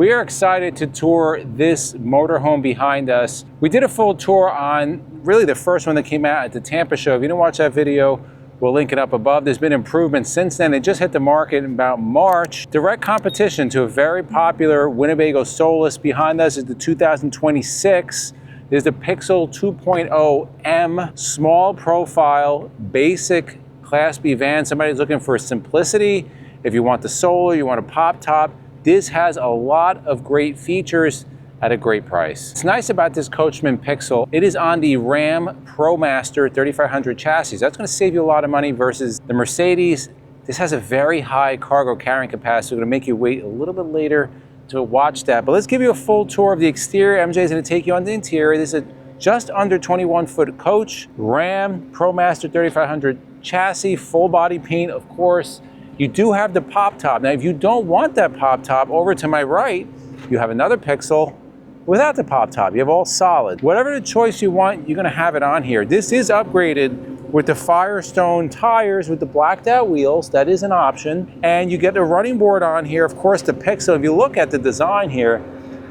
We are excited to tour this motorhome behind us. We did a full tour on really the first one that came out at the Tampa show. If you didn't watch that video, we'll link it up above. There's been improvements since then. It just hit the market in about March. Direct competition to a very popular Winnebago Solus. Behind us is the 2026. There's the Pixel 2.0 M, small profile, basic Class B van. Somebody's looking for simplicity. If you want the solar, you want a pop top, this has a lot of great features at a great price. It's nice about this Coachmen Pixel, it is on the Ram ProMaster 3500 chassis. That's gonna save you a lot of money versus the Mercedes. This has a very high cargo carrying capacity. It's gonna make you wait a little bit later to watch that. But let's give you a full tour of the exterior. MJ is gonna take you on the interior. This is a just under 21-foot coach, Ram ProMaster 3500 chassis, full body paint, of course. You do have the pop top. Now, if you don't want that pop top, over to my right, you have another Pixel without the pop top. You have all solid. Whatever the choice you want, you're gonna have it on here. This is upgraded with the Firestone tires with the blacked out wheels. That is an option. And you get a running board on here. Of course, the Pixel, if you look at the design here,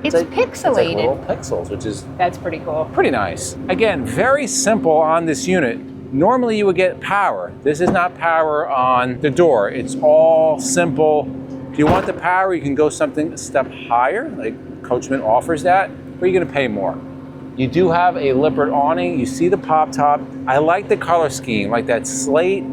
it's pixelated. It's like little pixels, which is that's pretty cool. Pretty nice. Again, very simple on this unit. Normally you would get power. This is not power on the door. It's all simple. If you want the power, you can go something a step higher, like Coachmen offers that, or you're gonna pay more. You do have a Lippert awning. You see the pop top. I like the color scheme, like that slate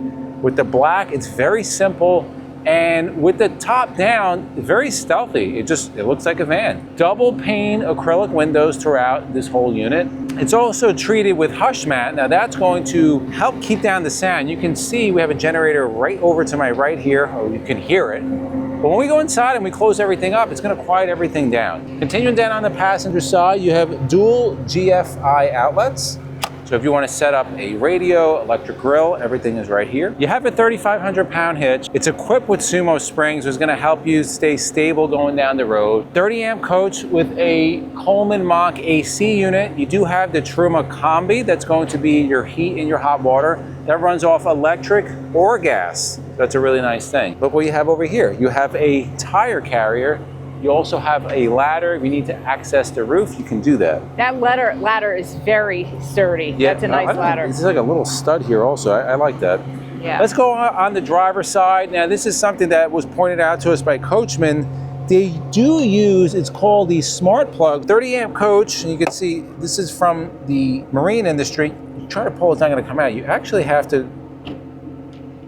with the black. It's very simple. And with the top down, very stealthy. It looks like a van. Double pane acrylic windows throughout this whole unit. It's also treated with hush mat. Now that's going to help keep down the sound. You can see we have a generator right over to my right here, or you can hear it. But when we go inside and we close everything up, it's gonna quiet everything down. Continuing down on the passenger side, you have dual GFI outlets. So if you want to set up a radio, electric grill, everything is right here. You have a 3,500 pound hitch. It's equipped with Sumo springs, which is going to help you stay stable going down the road. 30 amp coach with a Coleman Mach AC unit. You do have the Truma Combi that's going to be your heat and your hot water. That runs off electric or gas. That's a really nice thing. Look what you have over here. You have a tire carrier. You also have a ladder. If you need to access the roof, you can do that. That ladder is very sturdy. Yeah, that's a nice ladder. It's like a little stud here also. I like that. Yeah. Let's go on the driver's side. Now, this is something that was pointed out to us by Coachmen. They do use, it's called the Smart Plug 30 amp coach. And you can see this is from the marine industry. You try to pull, it's not going to come out. You actually have to,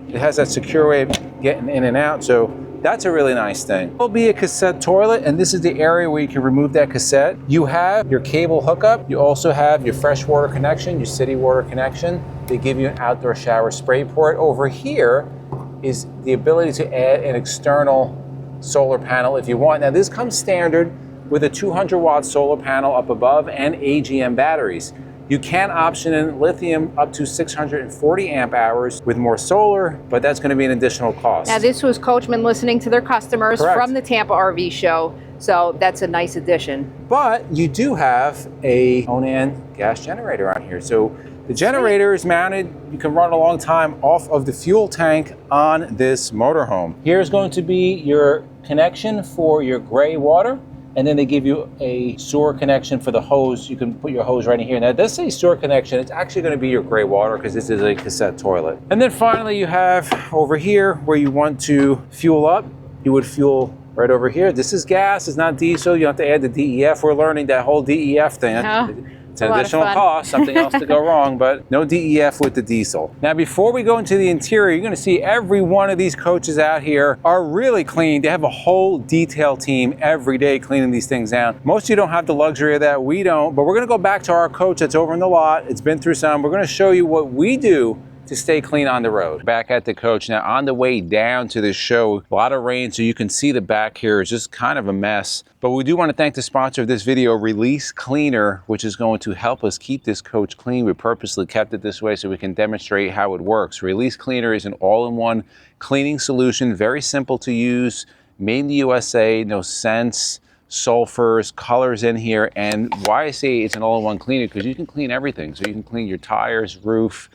it has that secure way of getting in and out. So that's a really nice thing. There'll be a cassette toilet, and this is the area where you can remove that cassette. You have your cable hookup. You also have your fresh water connection, your city water connection. They give you an outdoor shower spray port. Over here is the ability to add an external solar panel if you want. Now this comes standard with a 200 watt solar panel up above and AGM batteries. You can option in lithium up to 640 amp hours with more solar, but that's going to be an additional cost. Now this was Coachmen listening to their customers. Correct. From the Tampa RV show, so that's a nice addition. But you do have a Onan gas generator on here. So the generator is mounted, you can run a long time off of the fuel tank on this motorhome. Here's going to be your connection for your gray water. And then they give you a sewer connection for the hose. You can put your hose right in here. Now, it does say sewer connection. It's actually going to be your gray water because this is a cassette toilet. And then finally, you have over here where you want to fuel up. You would fuel right over here. This is gas. It's not diesel. You don't have to add the DEF. We're learning that whole DEF thing. Oh. It's an additional cost, something else to go wrong, but no DEF with the diesel. Now, before we go into the interior, you're gonna see every one of these coaches out here are really clean. They have a whole detail team every day cleaning these things down. Most of you don't have the luxury of that, we don't, but we're gonna go back to our coach that's over in the lot. It's been through some. We're gonna show you what we do to stay clean on the road. Back at the coach. Now on the way down to this show, a lot of rain, so you can see the back here is just kind of a mess. But we do want to thank the sponsor of this video, Release Cleaner, which is going to help us keep this coach clean. We purposely kept it this way so we can demonstrate how it works. Release Cleaner is an all-in-one cleaning solution, very simple to use, made in the USA, no scents, sulfurs, colors in here. And why I say it's an all-in-one cleaner, because you can clean everything. So you can clean your tires, roof,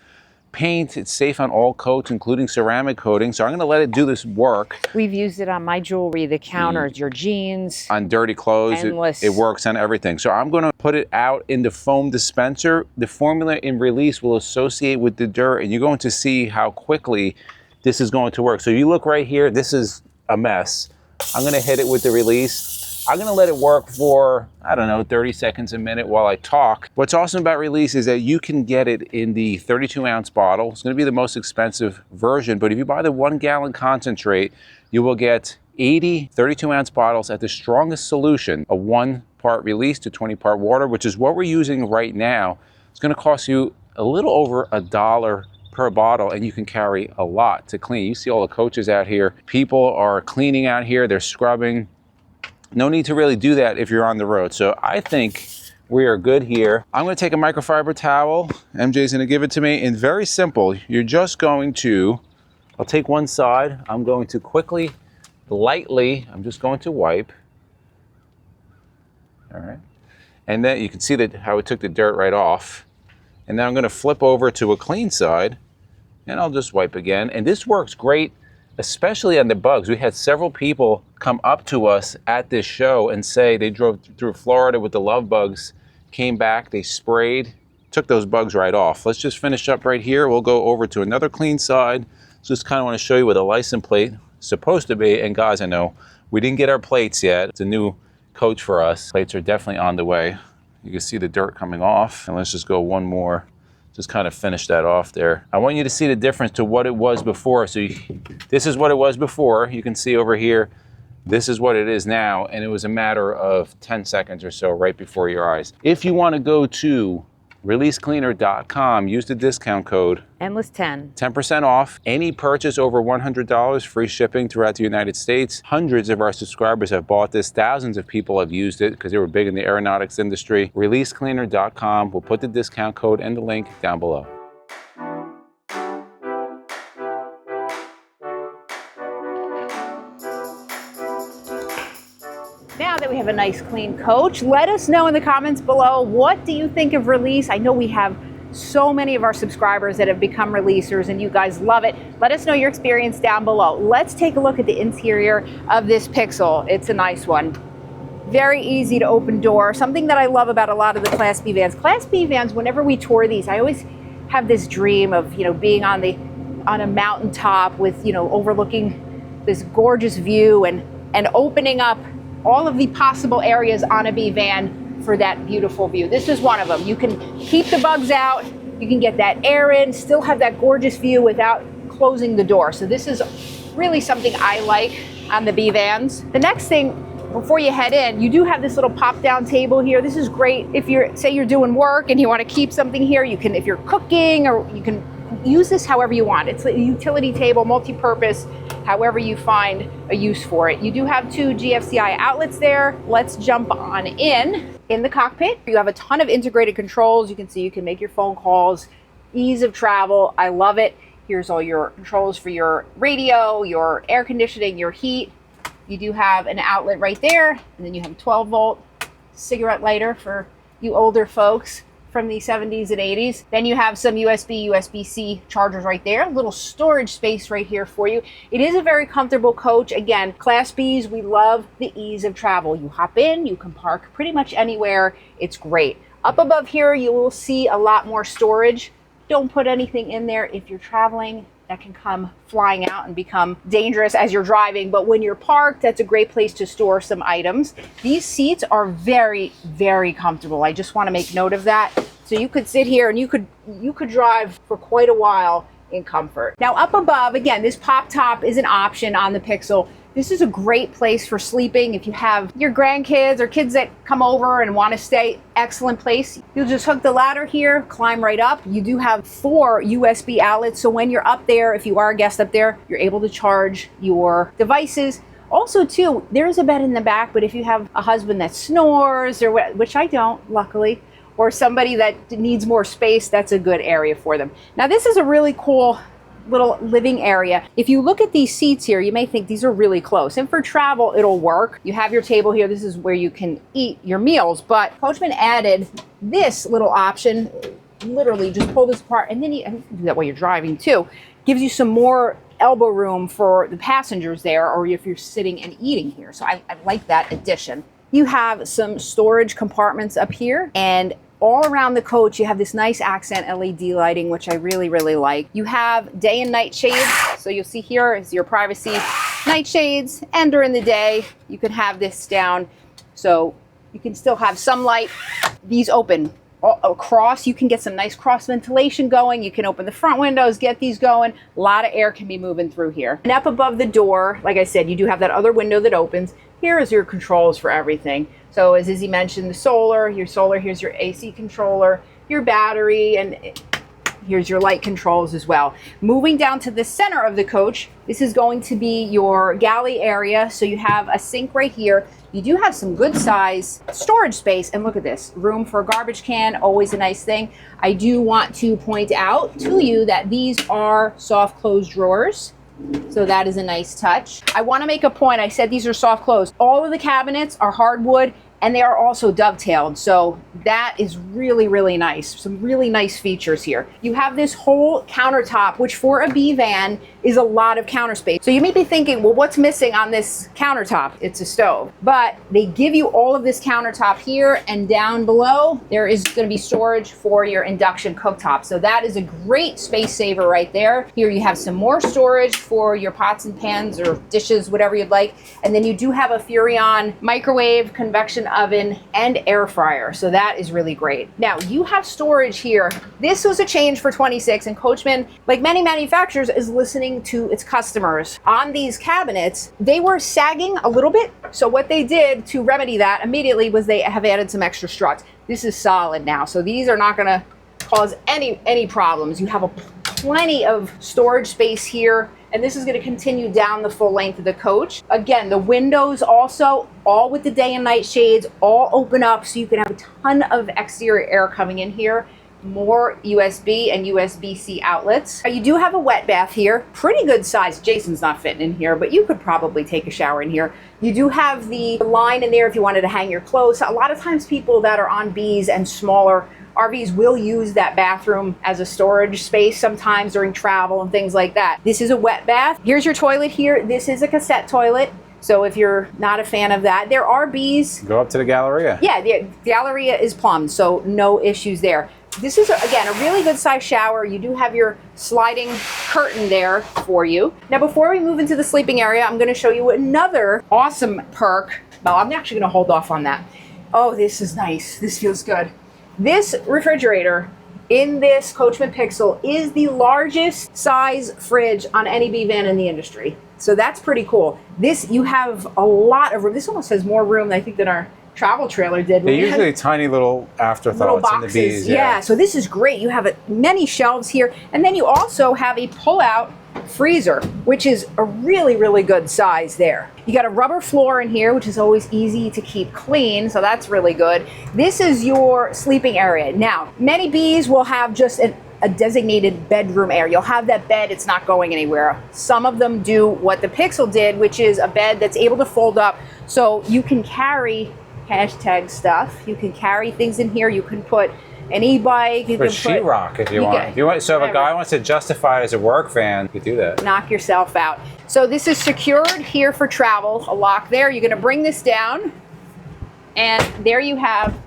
paint. It's safe on all coats, including ceramic coating. So I'm going to let it do this work. We've used it on my jewelry, the counters, your jeans. On dirty clothes, it works on everything. So I'm going to put it out in the foam dispenser. The formula in release will associate with the dirt, and you're going to see how quickly this is going to work. So you look right here, this is a mess. I'm going to hit it with the release. I'm going to let it work for, I don't know, 30 seconds, a minute while I talk. What's awesome about release is that you can get it in the 32-ounce bottle. It's going to be the most expensive version, but if you buy the 1-gallon concentrate, you will get 80 32-ounce bottles at the strongest solution, a 1-part release to 20-part water, which is what we're using right now. It's going to cost you a little over $1 per bottle, and you can carry a lot to clean. You see all the coaches out here. People are cleaning out here. They're scrubbing. No need to really do that if you're on the road. So I think we are good here. I'm going to take a microfiber towel. MJ's going to give it to me. And very simple. You're just going to, I'll take one side. I'm going to quickly, lightly, I'm just going to wipe. All right. And then you can see that how it took the dirt right off. And then I'm going to flip over to a clean side. And I'll just wipe again. And this works great, especially on the bugs. We had several people come up to us at this show and say they drove through Florida with the love bugs, came back, they sprayed, took those bugs right off. Let's just finish up right here. We'll go over to another clean side. Just kind of want to show you where the license plate is supposed to be. And guys, I know we didn't get our plates yet. It's a new coach for us. Plates are definitely on the way. You can see the dirt coming off. And let's just go one more. Just kind of finish that off there. I want you to see the difference to what it was before. So this is what it was before. You can see over here, this is what it is now. And it was a matter of 10 seconds or so right before your eyes. If you want to go to releasecleaner.com, use the discount code Endless10. 10% off any purchase over $100, free shipping throughout the United States. Hundreds of our subscribers have bought this. Thousands of people have used it because they were big in the aeronautics industry. Releasecleaner.com. We'll put the discount code and the link down below. Now that we have a nice clean coach, let us know in the comments below, what do you think of release? I know we have so many of our subscribers that have become releasers and you guys love it. Let us know your experience down below. Let's take a look at the interior of this Pixel. It's a nice one. Very easy to open door. Something that I love about a lot of the Class B vans. Class B vans, whenever we tour these, I always have this dream of, being on a mountaintop with, overlooking this gorgeous view and opening up all of the possible areas on a B van for that beautiful view. This is one of them. You can keep the bugs out, you can get that air in, still have that gorgeous view without closing the door. So this is really something I like on the B vans. The next thing, before you head in, you do have this little pop down table here. This is great if say you're doing work and you want to keep something here. You can, if you're cooking, or you can use this however you want. It's a utility table, multi-purpose, however you find a use for it. You do have 2 GFCI outlets there. Let's jump on in the cockpit. You have a ton of integrated controls. You can see you can make your phone calls, ease of travel. I love it. Here's all your controls for your radio, your air conditioning, your heat. You do have an outlet right there, and then you have a 12-volt cigarette lighter for you older folks from the 70s and 80s. Then you have some USB, USB-C chargers right there. A little storage space right here for you. It is a very comfortable coach. Again, Class Bs, we love the ease of travel. You hop in, you can park pretty much anywhere. It's great. Up above here, you will see a lot more storage. Don't put anything in there if you're traveling. That can come flying out and become dangerous as you're driving. But when you're parked, that's a great place to store some items. These seats are very, very comfortable. I just want to make note of that. So you could sit here and you could drive for quite a while in comfort. Now up above, again, this pop top is an option on the Pixel. This is a great place for sleeping. If you have your grandkids or kids that come over and want to stay, excellent place. You'll just hook the ladder here, climb right up. You do have 4 USB outlets. So when you're up there, if you are a guest up there, you're able to charge your devices. Also too, there's a bed in the back, but if you have a husband that snores, or which I don't, luckily, or somebody that needs more space, that's a good area for them. Now this is a really cool little living area. If you look at these seats here, you may think these are really close, and for travel it'll work. You have your table here. This is where you can eat your meals, but Coachmen added this little option literally just pull this apart, and then you can do that while you're driving too. Gives you some more elbow room for the passengers there, or if you're sitting and eating here. So I like that addition. You have some storage compartments up here, and all around the coach, you have this nice accent LED lighting, which I really, really like. You have day and night shades. So you'll see here is your privacy night shades, and during the day, you can have this down. So you can still have some light. These open across. You can get some nice cross ventilation going. You can open the front windows, get these going. A lot of air can be moving through here. And up above the door, like I said, you do have that other window that opens. Here is your controls for everything. So as Izzy mentioned, here's your AC controller, your battery, and here's your light controls as well. Moving down to the center of the coach, this is going to be your galley area. So you have a sink right here. You do have some good size storage space, and look at this, room for a garbage can, always a nice thing. I do want to point out to you that these are soft close drawers. So that is a nice touch. I want to make a point. I said these are soft close. All of the cabinets are hardwood, and they are also dovetailed. So that is really, really nice. Some really nice features here. You have this whole countertop, which for a B van is a lot of counter space. So you may be thinking, well, what's missing on this countertop? It's a stove. But they give you all of this countertop here, and down below, there is going to be storage for your induction cooktop. So that is a great space saver right there. Here you have some more storage for your pots and pans or dishes, whatever you'd like. And then you do have a Furrion microwave, convection oven, and air fryer. So that is really great. Now you have storage here. This was a change for 26, and Coachmen, like many manufacturers, is listening to its customers. On these cabinets, they were sagging a little bit. So what they did to remedy that immediately was they have added some extra struts. This is solid now. So these are not gonna cause any problems. You have plenty of storage space here, and this is going to continue down the full length of the coach. Again, the windows also, all with the day and night shades, all open up so you can have a ton of exterior air coming in here. More USB and USB-C outlets. You do have a wet bath here, pretty good size. Jason's not fitting in here, but you could probably take a shower in here. You do have the line in there if you wanted to hang your clothes. A lot of times people that are on Bs and smaller RVs will use that bathroom as a storage space sometimes during travel and things like that. This is a wet bath. Here's your toilet here. This is a cassette toilet. So if you're not a fan of that, there are Bs. Go up to the Galleria. Yeah, the Galleria is plumbed, so no issues there. This is, again, a really good size shower. You do have your sliding curtain there for you. Now, before we move into the sleeping area, I'm going to show you another awesome perk. Well, I'm actually going to hold off on that. Oh, this is nice. This feels good. This refrigerator in this Coachmen Pixel is the largest size fridge on any B van in the industry. So that's pretty cool. This, you have a lot of room. This almost has more room, I think, than our travel trailer did. They're usually tiny little afterthoughts in the Bs. Yeah, so this is great. You have many shelves here, and then you also have a pull-out freezer, which is a really, really good size there. You got a rubber floor in here, which is always easy to keep clean, so that's really good. This is your sleeping area. Now, many Bs will have just a designated bedroom area. You'll have that bed, it's not going anywhere. Some of them do what the Pixel did, which is a bed that's able to fold up, so you can carry hashtag stuff. You can carry things in here. You can put an e-bike. You put can put sheetrock if you want. So if a guy wants to justify it as a work van, you do that. Knock yourself out. So this is secured here for travel. A lock there. You're going to bring this down, and there you have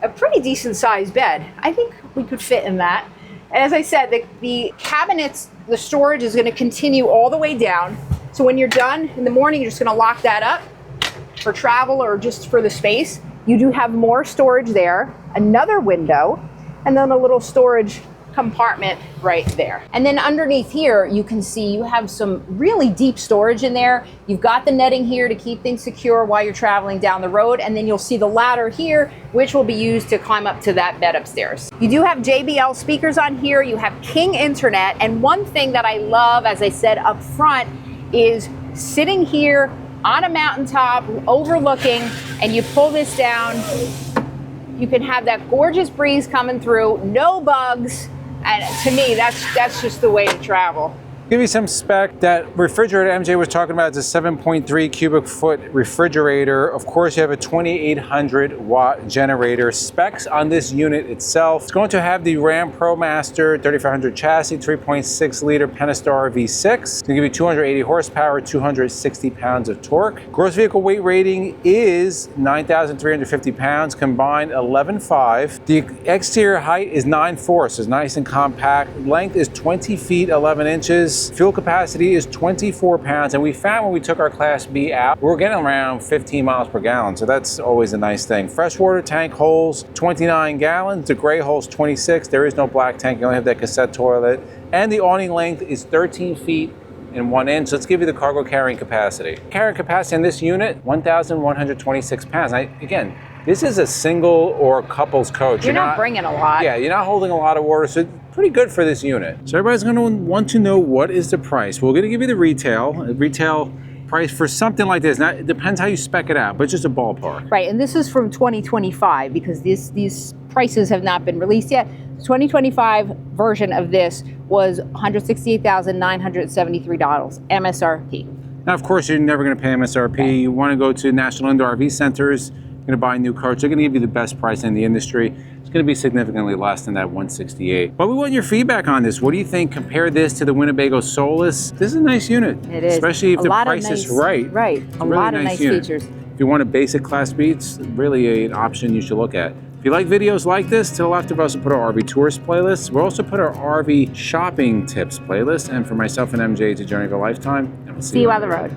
a pretty decent sized bed. I think we could fit in that. And as I said, the cabinets, the storage is going to continue all the way down. So when you're done in the morning, you're just going to lock that up for travel or just for the space. You do have more storage there, another window, and then a little storage compartment right there. And then underneath here, you can see you have some really deep storage in there. You've got the netting here to keep things secure while you're traveling down the road. And then you'll see the ladder here, which will be used to climb up to that bed upstairs. You do have JBL speakers on here. You have King internet. And one thing that I love, as I said up front, is sitting here on a mountaintop overlooking, and you pull this down, you can have that gorgeous breeze coming through, no bugs, and to me that's just the way to travel. Give you some spec. That refrigerator MJ was talking about is a 7.3 cubic foot refrigerator. Of course, you have a 2800 watt generator. Specs on this unit itself. It's going to have the Ram ProMaster 3500 chassis, 3.6 liter Pentastar V6. It's going to give you 280 horsepower, 260 pounds of torque. Gross vehicle weight rating is 9,350 pounds, combined 11.5. The exterior height is 9.4, so it's nice and compact. Length is 20 feet, 11 inches. Fuel capacity is 24 pounds, and we found when we took our Class B out, we're getting around 15 miles per gallon, so that's always a nice thing. Freshwater tank holds 29 gallons, the gray holds 26. There is no black tank, you only have that cassette toilet, and the awning length is 13 feet and 1 inch. Let's give you the cargo carrying capacity. Carrying capacity in this unit, 1,126 pounds. Now, again, this is a single or couples coach. You're not bringing a lot. Yeah, you're not holding a lot of water, so pretty good for this unit. So everybody's going to want to know, what is the price? Well, we're going to give you the retail price for something like this. Now, it depends how you spec it out, but just a ballpark. Right, and this is from 2025 because these prices have not been released yet. The 2025 version of this was $168,973 MSRP. Now, of course, you're never going to pay MSRP. Okay. You want to go to National Indoor RV Centers, you're going to buy a new coach. They're going to give you the best price in the industry. It's going to be significantly less than that 168. But we want your feedback on this. What do you think? Compare this to the Winnebago Solus. This is a nice unit. It is. Especially if the price is right. Right. It's A really lot of nice features. If you want a basic Class B, it's really an option you should look at. If you like videos like this, to the left of us, we'll put our RV Tours playlist. We'll also put our RV Shopping Tips playlist. And for myself and MJ, it's a journey of a lifetime. And we'll See you on the road.